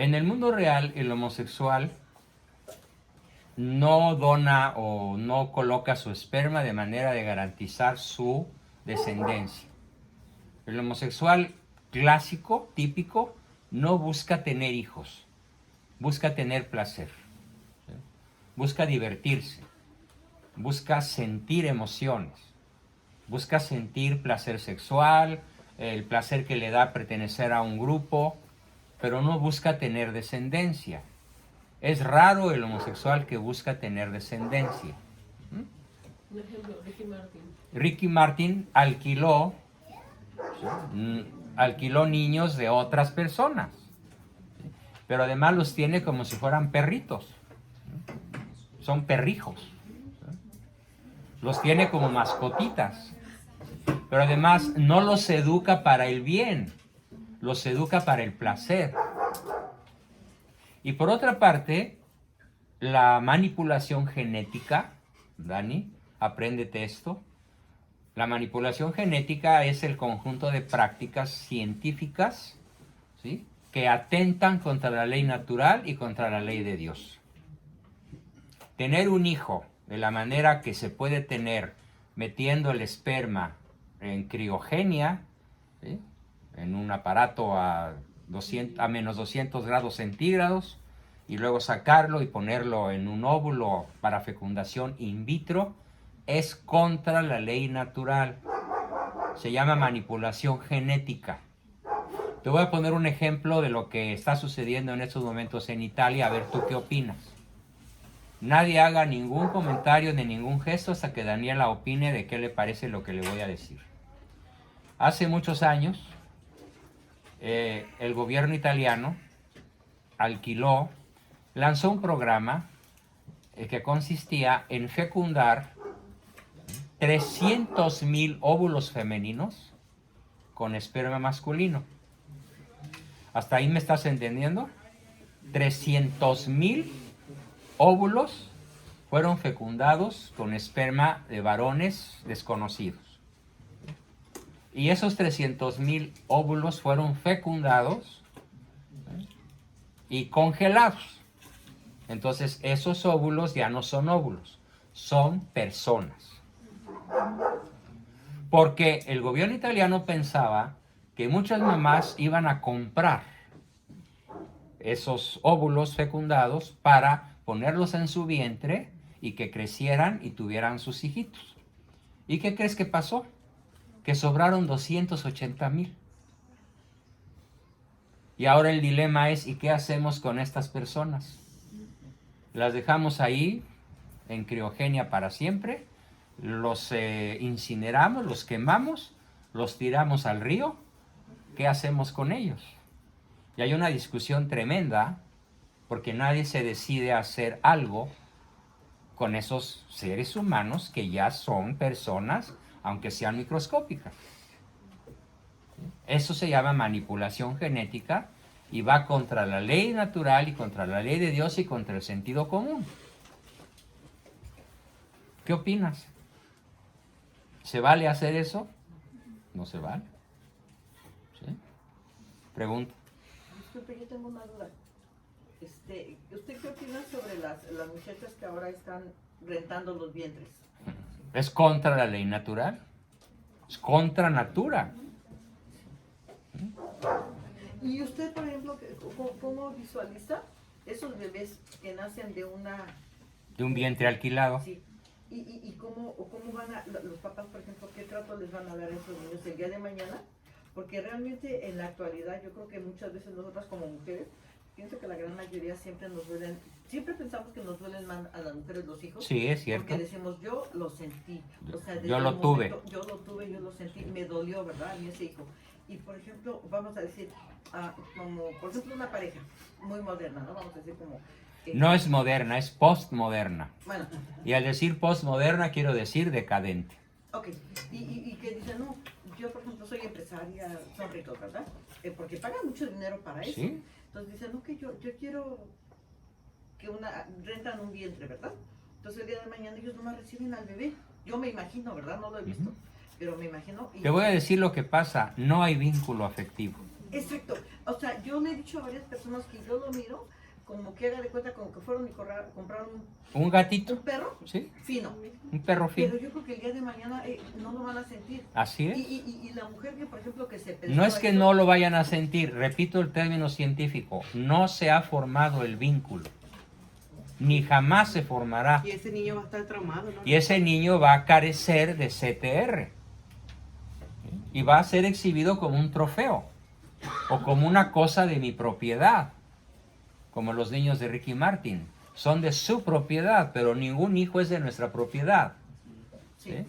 En el mundo real, el homosexual no dona o no coloca su esperma de manera de garantizar su descendencia. El homosexual clásico, típico, no busca tener hijos, busca tener placer, ¿sí? Busca divertirse, busca sentir emociones, busca sentir placer sexual, el placer que le da pertenecer a un grupo, pero no busca tener descendencia. Es raro el homosexual que busca tener descendencia. Por ejemplo, Ricky Martin. Ricky Martin alquiló niños de otras personas, pero además los tiene como si fueran perritos. Son perrijos. Los tiene como mascotitas, pero además no los educa para el bien, los educa para el placer. Y por otra parte, la manipulación genética, Dani, apréndete esto. La manipulación genética es el conjunto de prácticas científicas, ¿sí?, que atentan contra la ley natural y contra la ley de Dios. Tener un hijo de la manera que se puede tener metiendo el esperma en criogenia, ¿sí?, en un aparato a menos 200 grados centígrados, y luego sacarlo y ponerlo en un óvulo para fecundación in vitro, es contra la ley natural. Se llama manipulación genética. Te voy a poner un ejemplo de lo que está sucediendo en estos momentos en Italia, a ver tú qué opinas. Nadie haga ningún comentario ni ningún gesto hasta que Daniela opine de qué le parece lo que le voy a decir. Hace muchos años, el gobierno italiano lanzó un programa que consistía en fecundar 300,000 óvulos femeninos con esperma masculino. ¿Hasta ahí me estás entendiendo? 300,000 óvulos fueron fecundados con esperma de varones desconocidos. Y esos 300,000 óvulos fueron fecundados, ¿eh?, y congelados. Entonces esos óvulos ya no son óvulos, son personas. Porque el gobierno italiano pensaba que muchas mamás iban a comprar esos óvulos fecundados para ponerlos en su vientre y que crecieran y tuvieran sus hijitos. ¿Y qué crees que pasó? Que sobraron 280,000. Y ahora el dilema es, ¿y qué hacemos con estas personas? ¿Las dejamos ahí en criogenia para siempre? ¿Los incineramos, los quemamos, los tiramos al río? ¿Qué hacemos con ellos? Y hay una discusión tremenda porque nadie se decide a hacer algo con esos seres humanos que ya son personas, aunque sean microscópicas. Eso se llama manipulación genética y va contra la ley natural y contra la ley de Dios y contra el sentido común. ¿Qué opinas? ¿Se vale hacer eso? No se vale. ¿Sí? Pregunta. Disculpe, yo tengo una duda. ¿Usted qué opina sobre las muchachas que ahora están rentando los vientres? Es contra la ley natural. Es contra natura. ¿Y usted, por ejemplo, cómo visualiza esos bebés que nacen de un vientre alquilado? Sí. ¿Y cómo van los papás, por ejemplo, qué trato les van a dar a esos niños el día de mañana? Porque realmente en la actualidad yo creo que muchas veces nosotras como mujeres, pienso que la gran mayoría siempre pensamos que nos duelen más a las mujeres los hijos. Sí, es cierto. Porque decimos, yo lo sentí. O sea, yo lo tuve. Yo lo tuve, yo lo sentí, me dolió, ¿verdad? A mí ese hijo. Y por ejemplo, vamos a decir, como por ejemplo una pareja muy moderna, ¿no? Vamos a decir como... No es moderna, es postmoderna. Bueno. Y al decir postmoderna quiero decir decadente. Ok, y que dicen, no, yo por ejemplo soy empresaria, son ricos, ¿verdad? Porque pagan mucho dinero para eso. ¿Sí? Entonces dicen, no, que yo quiero que rentan un vientre, ¿verdad? Entonces el día de mañana ellos nomás reciben al bebé. Yo me imagino, ¿verdad? No lo he visto, pero me imagino. Te voy a decir lo que pasa, no hay vínculo afectivo. Exacto. O sea, yo le he dicho a varias personas que yo lo miro como que haga de cuenta como que fueron y compraron Un gatito, un perro ¿sí? fino. Un perro fino. Pero yo creo que el día de mañana no lo van a sentir. Así es. Y la mujer que, por ejemplo, que se pensó No es que esto, no lo vayan a sentir, repito el término científico, no se ha formado el vínculo, ni jamás se formará. Y ese niño va a estar traumado, ¿no? Y ese niño va a carecer de CTR y va a ser exhibido como un trofeo o como una cosa de mi propiedad, como los niños de Ricky Martin. Son de su propiedad, pero ningún hijo es de nuestra propiedad. Sí, ¿Sí?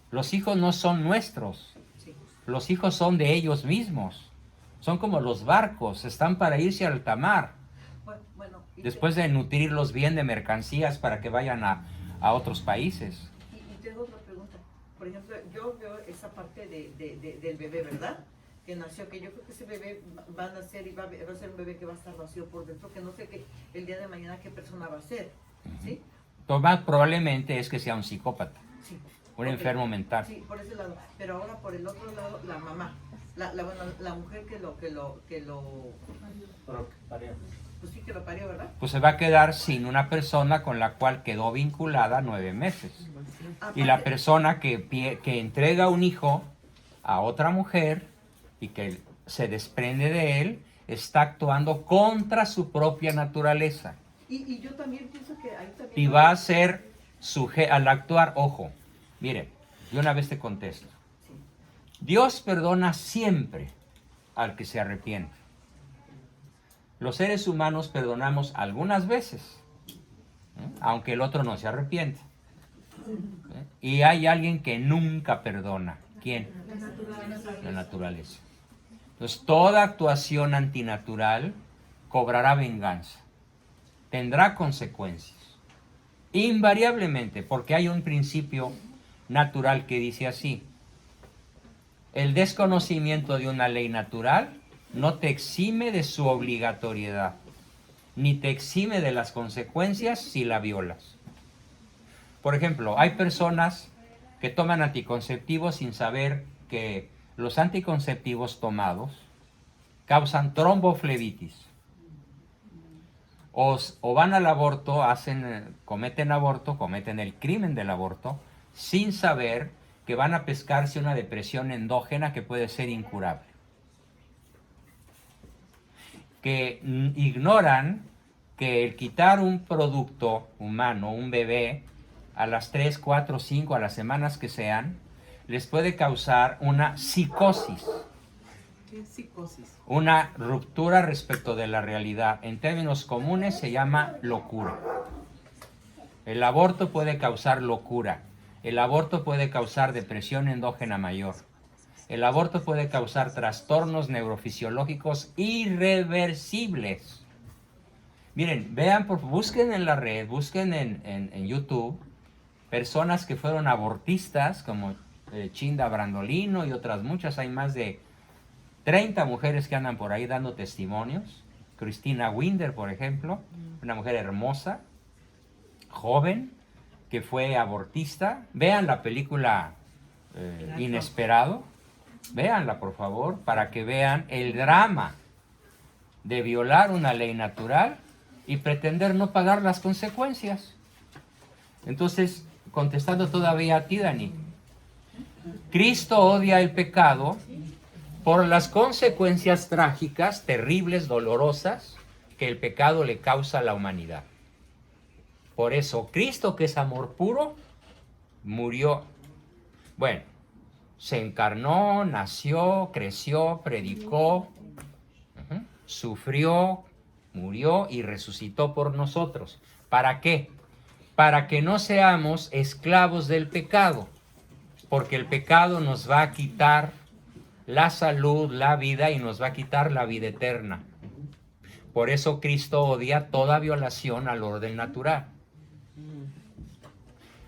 Los hijos no son nuestros, sí. los hijos son de ellos mismos. Son como los barcos, están para irse al alta mar, Bueno, después de nutrirlos bien de mercancías para que vayan a otros países. y tengo otra pregunta. Por ejemplo, yo veo esa parte del bebé, ¿verdad? Que nació, que yo creo que ese bebé va a nacer y va a ser un bebé que va a estar vacío por dentro, que no sé qué, el día de mañana qué persona va a ser, ¿sí? Lo más probablemente es que sea un psicópata, Sí. un Ok. enfermo mental. Sí, por ese lado. Pero ahora por el otro lado, la mamá, la mujer que lo, pues sí que lo parió, ¿verdad? Pues se va a quedar sin una persona con la cual quedó vinculada 9 meses. Y la Aparte- persona que entrega un hijo a otra mujer y que se desprende de él, está actuando contra su propia naturaleza. y yo también pienso que ahí también... Y va a ser al actuar, ojo, mire, yo una vez te contesto. Sí. Dios perdona siempre al que se arrepiente. Los seres humanos perdonamos algunas veces, aunque el otro no se arrepiente. Y hay alguien que nunca perdona. ¿Quién? La naturaleza. Entonces, toda actuación antinatural cobrará venganza. Tendrá consecuencias. Invariablemente, porque hay un principio natural que dice así: el desconocimiento de una ley natural no te exime de su obligatoriedad, ni te exime de las consecuencias si la violas. Por ejemplo, hay personas que toman anticonceptivos sin saber que los anticonceptivos tomados causan tromboflebitis. O van al aborto, cometen el crimen del aborto, sin saber que van a pescarse una depresión endógena que puede ser incurable. Que ignoran que el quitar un producto humano, un bebé, a las 3, 4, 5, a las semanas que sean, les puede causar una psicosis, ¿Qué es psicosis? una ruptura respecto de la realidad. En términos comunes se llama locura. El aborto puede causar locura. El aborto puede causar depresión endógena mayor. El aborto puede causar trastornos neurofisiológicos irreversibles. Miren, busquen en la red, busquen en YouTube personas que fueron abortistas, como Chinda Brandolino y otras muchas. Hay más de 30 mujeres que andan por ahí dando testimonios. Cristina Winder, por ejemplo, una mujer hermosa, joven, que fue abortista. Vean la película Inesperado. Véanla, por favor, para que vean el drama de violar una ley natural y pretender no pagar las consecuencias. Entonces, contestando todavía a ti, Dani, Cristo odia el pecado por las consecuencias trágicas, terribles, dolorosas, que el pecado le causa a la humanidad. Por eso, Cristo, que es amor puro, murió. Bueno, se encarnó, nació, creció, predicó, sufrió, murió y resucitó por nosotros. ¿Para qué? Para que no seamos esclavos del pecado, porque el pecado nos va a quitar la salud, la vida, y nos va a quitar la vida eterna. Por eso Cristo odia toda violación al orden natural.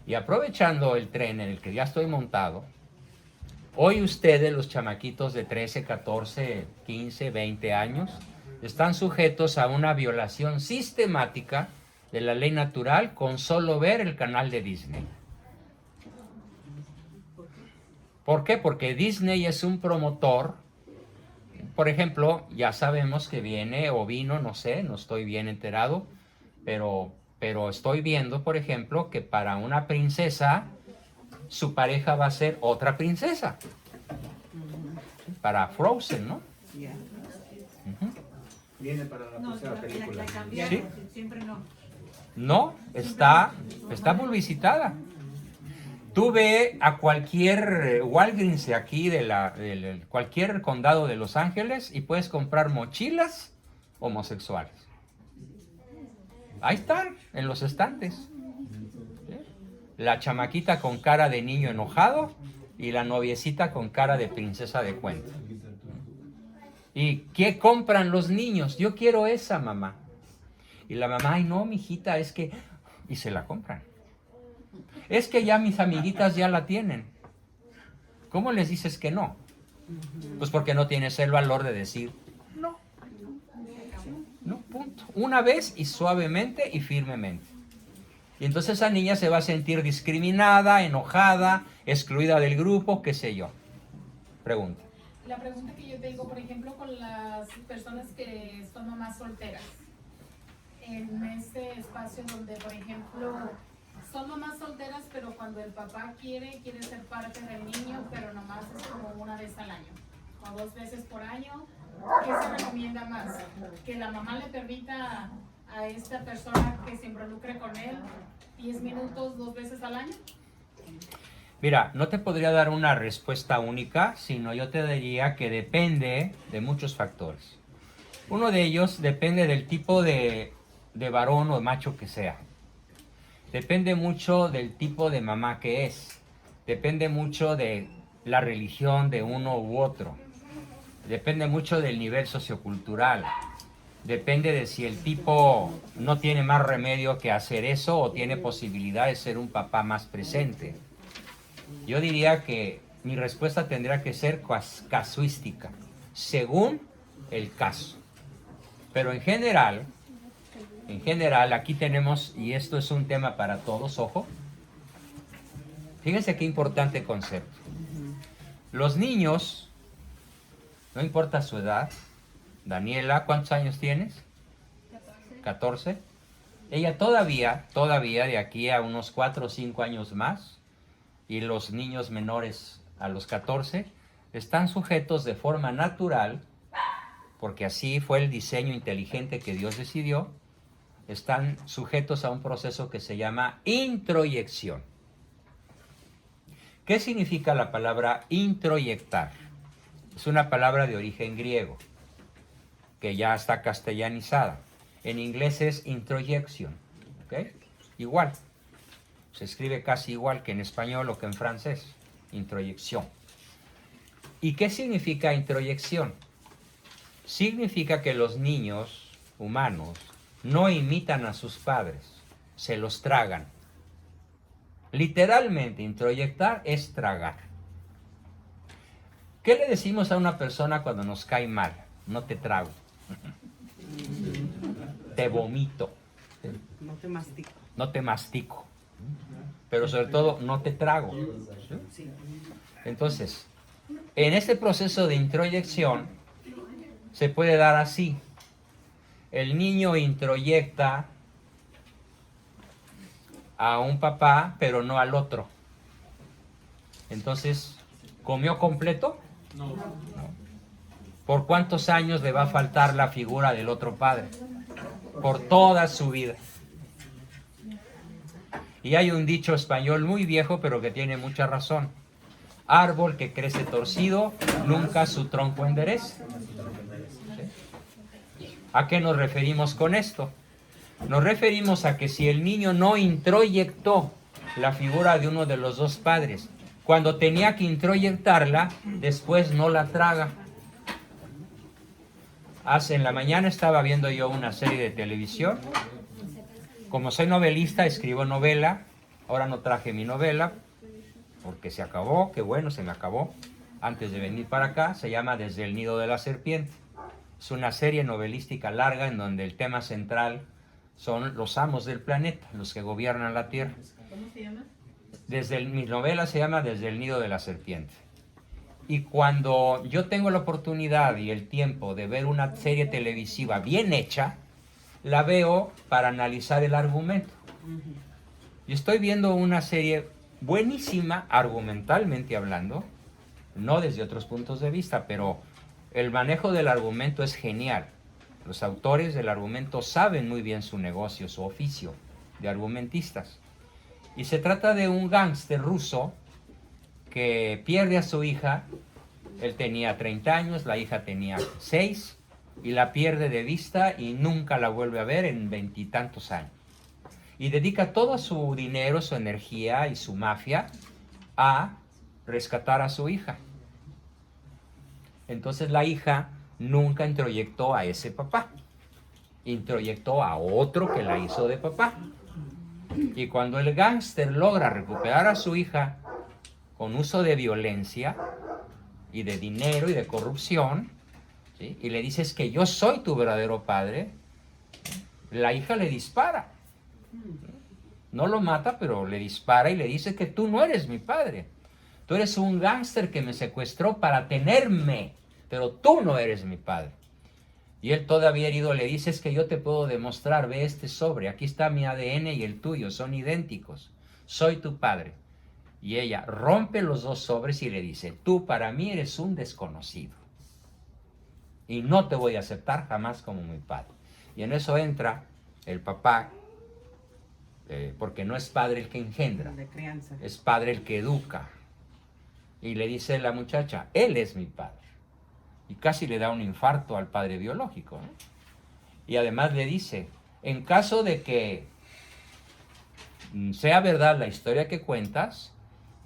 Y aprovechando el tren en el que ya estoy montado, hoy ustedes, los chamaquitos de 13, 14, 15, 20 años, están sujetos a una violación sistemática de la ley natural con solo ver el canal de Disney. ¿Por qué? Porque Disney es un promotor por ejemplo, ya sabemos que viene o vino, no sé, no estoy bien enterado, pero estoy viendo, por ejemplo, que para una princesa, su pareja va a ser otra princesa. Para Frozen, ¿no? Yeah. Ujú. Viene para la próxima película. Sí. No, está publicitada. Tú ve a cualquier Walgreens de aquí, de cualquier condado de Los Ángeles, y puedes comprar mochilas homosexuales. Ahí están, en los estantes. ¿Sí? La chamaquita con cara de niño enojado y la noviecita con cara de princesa de cuento. ¿Y qué compran los niños? Yo quiero esa, mamá. Y la mamá, ay no, mijita, es que... Y se la compran. Es que ya mis amiguitas ya la tienen. ¿Cómo les dices que no? Pues porque no tienes el valor de decir no. No, punto. Una vez y suavemente y firmemente. Y entonces esa niña se va a sentir discriminada, enojada, excluida del grupo, qué sé yo. Pregunta. La pregunta que yo tengo, por ejemplo, con las personas que son mamás solteras, en este espacio donde, por ejemplo, son mamás solteras, pero cuando el papá quiere ser parte del niño, pero nomás es como una vez al año o 2 veces por año, ¿qué se recomienda más? ¿Que la mamá le permita a esta persona que se involucre con él 10 minutos 2 veces al año? Mira, no te podría dar una respuesta única, sino yo te diría que depende de muchos factores. Uno de ellos depende del tipo de varón o macho que sea. Depende mucho del tipo de mamá que es. Depende mucho de la religión de uno u otro. Depende mucho del nivel sociocultural. Depende de si el tipo no tiene más remedio que hacer eso o tiene posibilidad de ser un papá más presente. Yo diría que mi respuesta tendría que ser casuística, según el caso. Pero en general, aquí tenemos, y esto es un tema para todos, ojo, fíjense qué importante concepto. Los niños, no importa su edad, Daniela, ¿cuántos años tienes? 14. Ella todavía de aquí a unos 4 o 5 años más, y los niños menores a los 14, están sujetos de forma natural, porque así fue el diseño inteligente que Dios decidió, están sujetos a un proceso que se llama introyección. ¿Qué significa la palabra introyectar? Es una palabra de origen griego, que ya está castellanizada. En inglés es introjection, ¿ok? Igual. Se escribe casi igual que en español o que en francés. Introyección. ¿Y qué significa introyección? Significa que los niños humanos no imitan a sus padres, se los tragan. Literalmente, introyectar es tragar. ¿Qué le decimos a una persona cuando nos cae mal? No te trago. Te vomito. No te mastico. No te mastico. Pero sobre todo, no te trago. Sí. Entonces, en este proceso de introyección, se puede dar así. El niño introyecta a un papá, pero no al otro. Entonces, ¿comió completo? No. ¿Por cuántos años le va a faltar la figura del otro padre? Por toda su vida. Y hay un dicho español muy viejo, pero que tiene mucha razón. Árbol que crece torcido, nunca su tronco endereza. ¿Sí? ¿A qué nos referimos con esto? Nos referimos a que si el niño no introyectó la figura de uno de los dos padres, cuando tenía que introyectarla, después no la traga. En la mañana estaba viendo yo una serie de televisión. Como soy novelista, escribo novela. Ahora no traje mi novela porque se acabó. Qué bueno, se me acabó antes de venir para acá. Se llama Desde el nido de la serpiente. Es una serie novelística larga en donde el tema central son los amos del planeta, los que gobiernan la Tierra. ¿Cómo se llama? Mi novela se llama Desde el nido de la serpiente. Y cuando yo tengo la oportunidad y el tiempo de ver una serie televisiva bien hecha, la veo para analizar el argumento. Y estoy viendo una serie buenísima, argumentalmente hablando, no desde otros puntos de vista, pero el manejo del argumento es genial. Los autores del argumento saben muy bien su negocio, su oficio de argumentistas. Y se trata de un gángster ruso que pierde a su hija. Él tenía 30 años, la hija tenía 6, y la pierde de vista y nunca la vuelve a ver en 20 y tantos años. Y dedica todo su dinero, su energía y su mafia a rescatar a su hija. Entonces la hija nunca introyectó a ese papá, introyectó a otro que la hizo de papá. Y cuando el gángster logra recuperar a su hija con uso de violencia y de dinero y de corrupción, ¿sí?, y le dices que yo soy tu verdadero padre, la hija le dispara. No lo mata, pero le dispara y le dice que tú no eres mi padre. Tú eres un gángster que me secuestró para tenerme, pero tú no eres mi padre. Y él, todavía herido, le dice: es que yo te puedo demostrar, ve este sobre, aquí está mi ADN y el tuyo, son idénticos, soy tu padre. Y ella rompe los dos sobres y le dice: tú para mí eres un desconocido y no te voy a aceptar jamás como mi padre. Y en eso entra el papá, porque no es padre el que engendra, De crianza. es padre el que educa. Y le dice la muchacha: él es mi padre. Y casi le da un infarto al padre biológico, ¿no? Y además le dice: en caso de que sea verdad la historia que cuentas,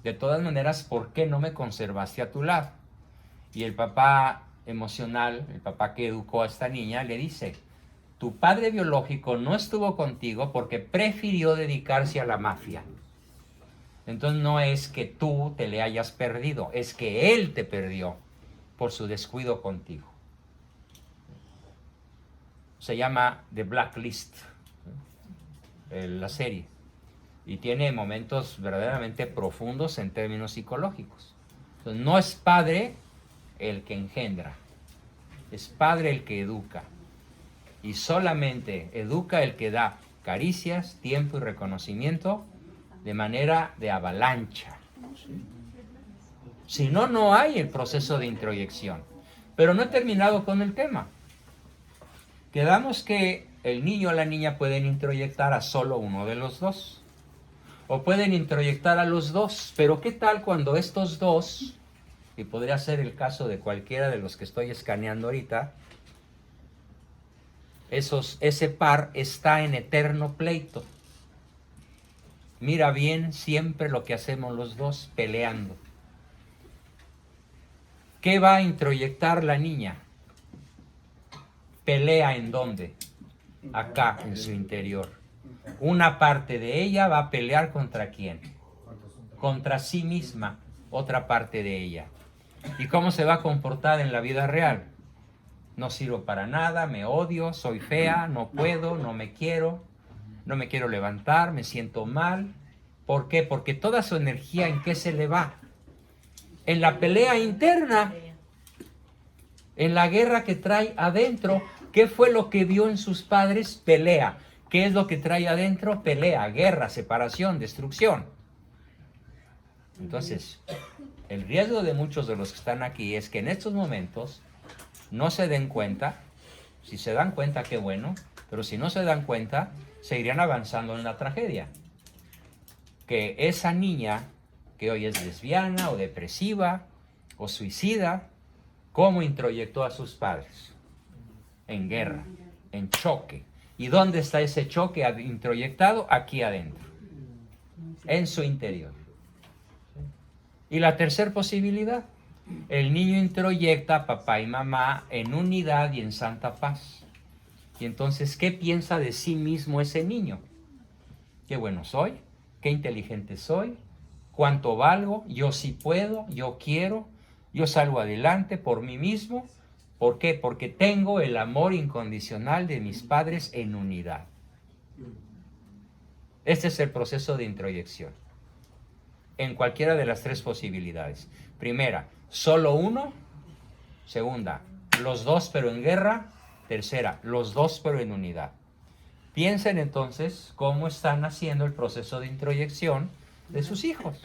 de todas maneras, ¿por qué no me conservaste a tu lado? Y el papá emocional, el papá que educó a esta niña, le dice: tu padre biológico no estuvo contigo porque prefirió dedicarse a la mafia. Entonces no es que tú te le hayas perdido, es que él te perdió por su descuido contigo. Se llama The Blacklist, la serie, y tiene momentos verdaderamente profundos en términos psicológicos. Entonces, no es padre el que engendra, es padre el que educa, y solamente educa el que da caricias, tiempo y reconocimiento de manera de avalancha. Si no, no hay el proceso de introyección. Pero no he terminado con el tema. Quedamos que el niño o la niña pueden introyectar a solo uno de los dos, o pueden introyectar a los dos. Pero ¿qué tal cuando estos dos, y podría ser el caso de cualquiera de los que estoy escaneando ahorita, ese par está en eterno pleito? Mira bien siempre lo que hacemos los dos, peleando. ¿Qué va a introyectar la niña? ¿Pelea en dónde? Acá, en su interior. Una parte de ella va a pelear ¿contra quién? Contra sí misma, otra parte de ella. ¿Y cómo se va a comportar en la vida real? No sirvo para nada, me odio, soy fea, no puedo, no me quiero levantar, me siento mal. ¿Por qué? Porque toda su energía, ¿en qué se le va? En la pelea interna, en la guerra que trae adentro. ¿Qué fue lo que vio en sus padres? Pelea. ¿Qué es lo que trae adentro? Pelea, guerra, separación, destrucción. Entonces, el riesgo de muchos de los que están aquí es que en estos momentos no se den cuenta. Si se dan cuenta, qué bueno, pero si no se dan cuenta, seguirían avanzando en la tragedia. Que esa niña, que hoy es lesbiana o depresiva o suicida, ¿cómo introyectó a sus padres? En guerra, en choque. ¿Y dónde está ese choque introyectado? Aquí adentro, en su interior. Y la tercera posibilidad, el niño introyecta a papá y mamá en unidad y en santa paz. Y entonces, ¿qué piensa de sí mismo ese niño? Qué bueno soy, qué inteligente soy, cuánto valgo, yo sí puedo, yo quiero, yo salgo adelante por mí mismo. ¿Por qué? Porque tengo el amor incondicional de mis padres en unidad. Este es el proceso de introyección. En cualquiera de las tres posibilidades. Primera, solo uno. Segunda, los dos pero en guerra. Tercera, los dos pero en unidad. Piensen entonces cómo están haciendo el proceso de introyección de sus hijos.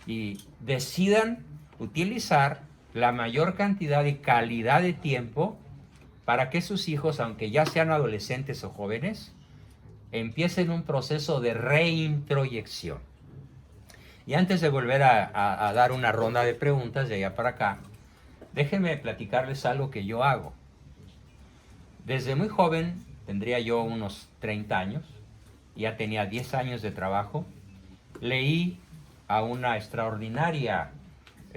Y decidan utilizar la mayor cantidad y calidad de tiempo para que sus hijos, aunque ya sean adolescentes o jóvenes, empiecen un proceso de reintroyección. Y antes de volver a dar una ronda de preguntas de allá para acá, déjenme platicarles algo que yo hago. Desde muy joven, tendría yo unos 30 años, ya tenía 10 años de trabajo, leí a una extraordinaria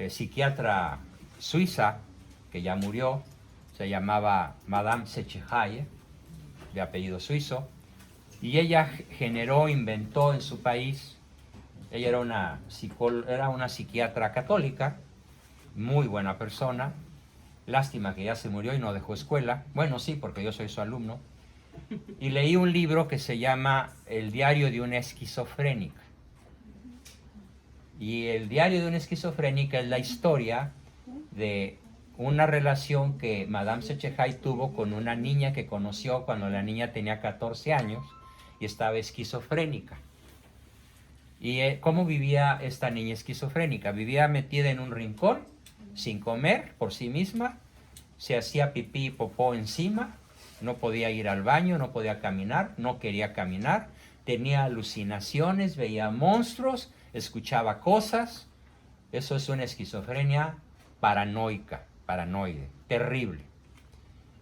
psiquiatra suiza, que ya murió, se llamaba Madame Sechehaye, de apellido suizo, y ella inventó en su país, ella era una psiquiatra católica, muy buena persona, lástima que ya se murió y no dejó escuela, bueno sí, porque yo soy su alumno, y leí un libro que se llama El diario de una esquizofrénica. Y el diario de una esquizofrénica es la historia de una relación que Madame Sechehaye tuvo con una niña que conoció cuando la niña tenía 14 años y estaba esquizofrénica. ¿Y cómo vivía esta niña esquizofrénica? Vivía metida en un rincón, sin comer por sí misma, se hacía pipí y popó encima, no podía ir al baño, no podía caminar, no quería caminar, tenía alucinaciones, veía monstruos, escuchaba cosas. Eso es una esquizofrenia paranoica, paranoide, terrible.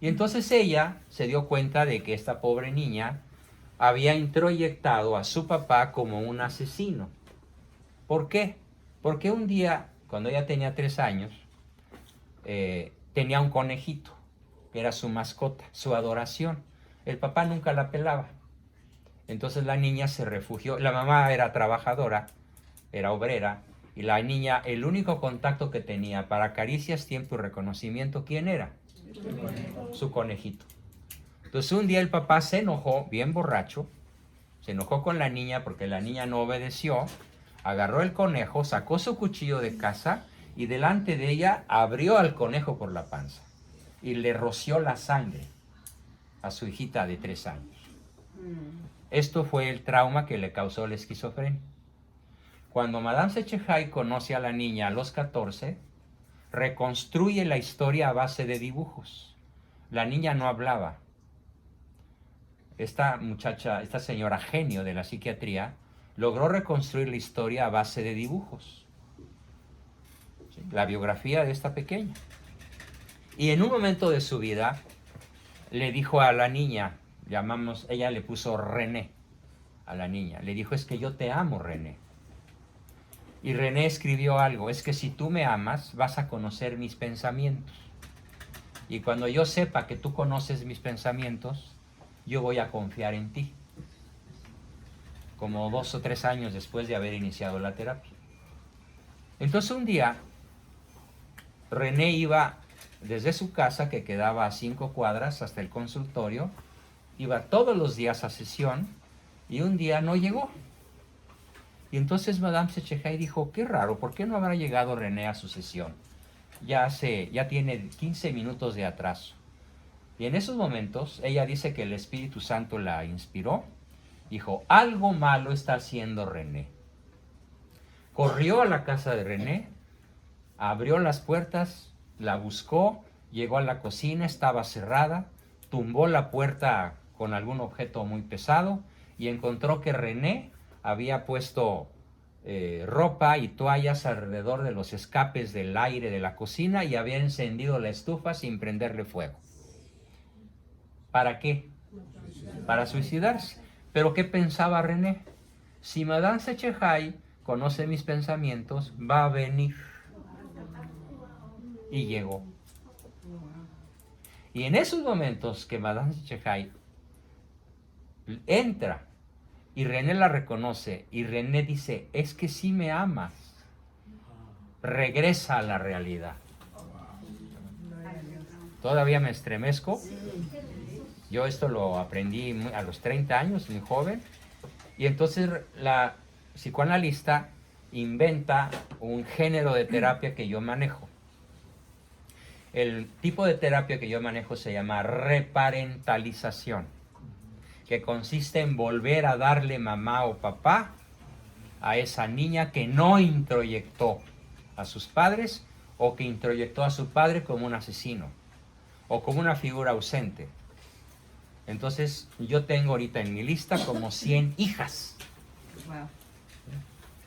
Y entonces ella se dio cuenta de que esta pobre niña había introyectado a su papá como un asesino. ¿Por qué? Porque un día, cuando ella tenía 3 años, tenía un conejito, que era su mascota, su adoración. El papá nunca la pelaba. Entonces la niña se refugió. La mamá era trabajadora, era obrera, y la niña, el único contacto que tenía para caricias, tiempo y reconocimiento, ¿quién era? Su conejito. Entonces un día el papá se enojó, bien borracho, se enojó con la niña porque la niña no obedeció, agarró el conejo, sacó su cuchillo de casa y delante de ella abrió al conejo por la panza y le roció la sangre a su hijita de 3 años. Esto fue el trauma que le causó la esquizofrenia. Cuando Madame Sechehaye conoce a la niña a los 14, reconstruye la historia a base de dibujos. La niña no hablaba. Esta muchacha, esta señora genio de la psiquiatría, logró reconstruir la historia a base de dibujos. ¿Sí? La biografía de esta pequeña. Y en un momento de su vida, le dijo a la niña, ella le puso René a la niña, le dijo, es que yo te amo, René. Y René escribió algo, es que si tú me amas, vas a conocer mis pensamientos. Y cuando yo sepa que tú conoces mis pensamientos, yo voy a confiar en ti. Como 2 o 3 años después de haber iniciado la terapia. Entonces un día, René iba desde su casa, que quedaba a 5 cuadras, hasta el consultorio, iba todos los días a sesión, y un día no llegó. Y entonces Madame Sechehaye dijo, qué raro, ¿por qué no habrá llegado René a su sesión? Ya tiene 15 minutos de atraso. Y en esos momentos, ella dice que el Espíritu Santo la inspiró. Dijo, algo malo está haciendo René. Corrió a la casa de René, abrió las puertas, la buscó, llegó a la cocina, estaba cerrada, tumbó la puerta con algún objeto muy pesado y encontró que René había puesto ropa y toallas alrededor de los escapes del aire de la cocina y había encendido la estufa sin prenderle fuego. ¿Para qué? Para suicidarse. ¿Pero qué pensaba René? Si Madame Sechehaye conoce mis pensamientos, va a venir. Y llegó. Y en esos momentos que Madame Sechehaye entra y René la reconoce y René dice, es que sí me amas, regresa a la realidad. Todavía me estremezco. Yo esto lo aprendí a los 30 años, muy joven. Y entonces la psicoanalista inventa un género de terapia que yo manejo. El tipo de terapia que yo manejo se llama reparentalización, que consiste en volver a darle mamá o papá a esa niña que no introyectó a sus padres o que introyectó a su padre como un asesino o como una figura ausente. Entonces yo tengo ahorita en mi lista como 100 hijas. Wow.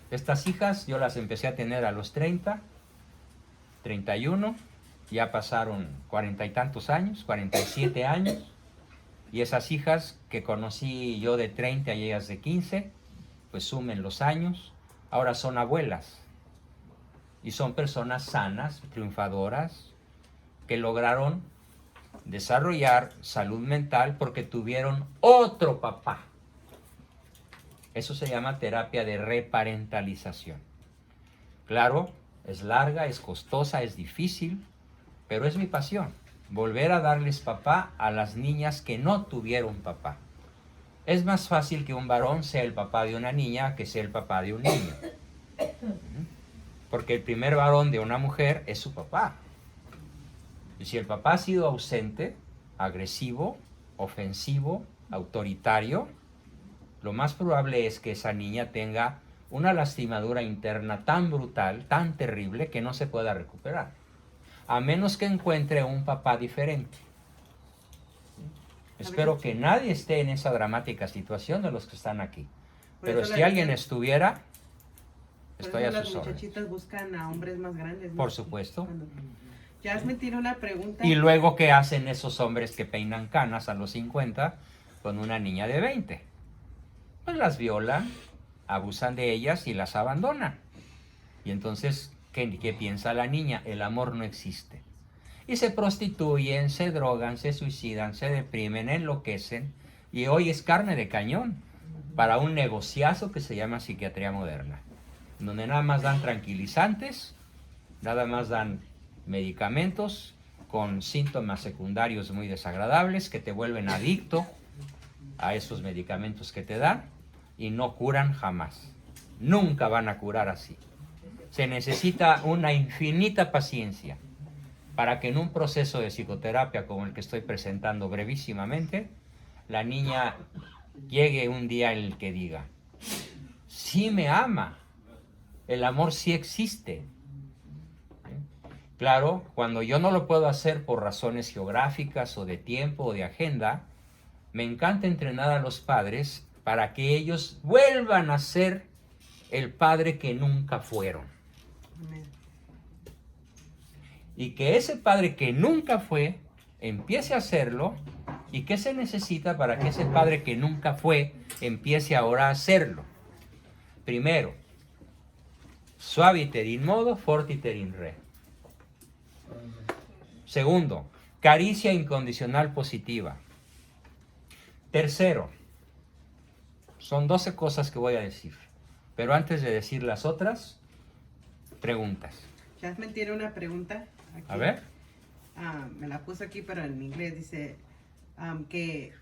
Estas hijas yo las empecé a tener a los 30, 31, ya pasaron 40 y tantos años, 47 años, y esas hijas que conocí yo de 30 y ellas de 15, pues sumen los años, ahora son abuelas, y son personas sanas, triunfadoras, que lograron desarrollar salud mental porque tuvieron otro papá. Eso se llama terapia de reparentalización. Claro, es larga, es costosa, es difícil, pero es mi pasión. Volver a darles papá a las niñas que no tuvieron papá. Es más fácil que un varón sea el papá de una niña que sea el papá de un niño. Porque el primer varón de una mujer es su papá. Y si el papá ha sido ausente, agresivo, ofensivo, autoritario, lo más probable es que esa niña tenga una lastimadura interna tan brutal, tan terrible, que no se pueda recuperar. A menos que encuentre un papá diferente. Espero que nadie esté en esa dramática situación de los que están aquí. Pero si alguien estuviera, estoy a sus Las órdenes. muchachitas buscan a hombres más grandes, ¿no? Por supuesto. Jasmine tiene una pregunta. Y luego, ¿qué hacen esos hombres que peinan canas a los 50 con una niña de 20? Pues las violan, abusan de ellas y las abandonan. Y entonces, ¿qué piensa la niña? El amor no existe. Y se prostituyen, se drogan, se suicidan, se deprimen, enloquecen. Y hoy es carne de cañón para un negociazo que se llama psiquiatría moderna, donde nada más dan tranquilizantes, nada más dan medicamentos con síntomas secundarios muy desagradables que te vuelven adicto a esos medicamentos que te dan y no curan jamás. Nunca van a curar así. Se necesita una infinita paciencia para que en un proceso de psicoterapia como el que estoy presentando brevísimamente, la niña llegue un día en el que diga, sí me ama, el amor sí existe. Claro, cuando yo no lo puedo hacer por razones geográficas o de tiempo o de agenda, me encanta entrenar a los padres para que ellos vuelvan a ser el padre que nunca fueron. Amén. Y que ese padre que nunca fue, empiece a hacerlo. ¿Y qué se necesita para que ese padre que nunca fue, empiece ahora a hacerlo? Primero, suaviter in modo, fortiter in re. Segundo, caricia incondicional positiva. Tercero, son 12 cosas que voy a decir. Pero antes de decir las otras, preguntas. Jasmine tiene una pregunta. Aquí. A ver. Me la puso aquí, pero en inglés dice que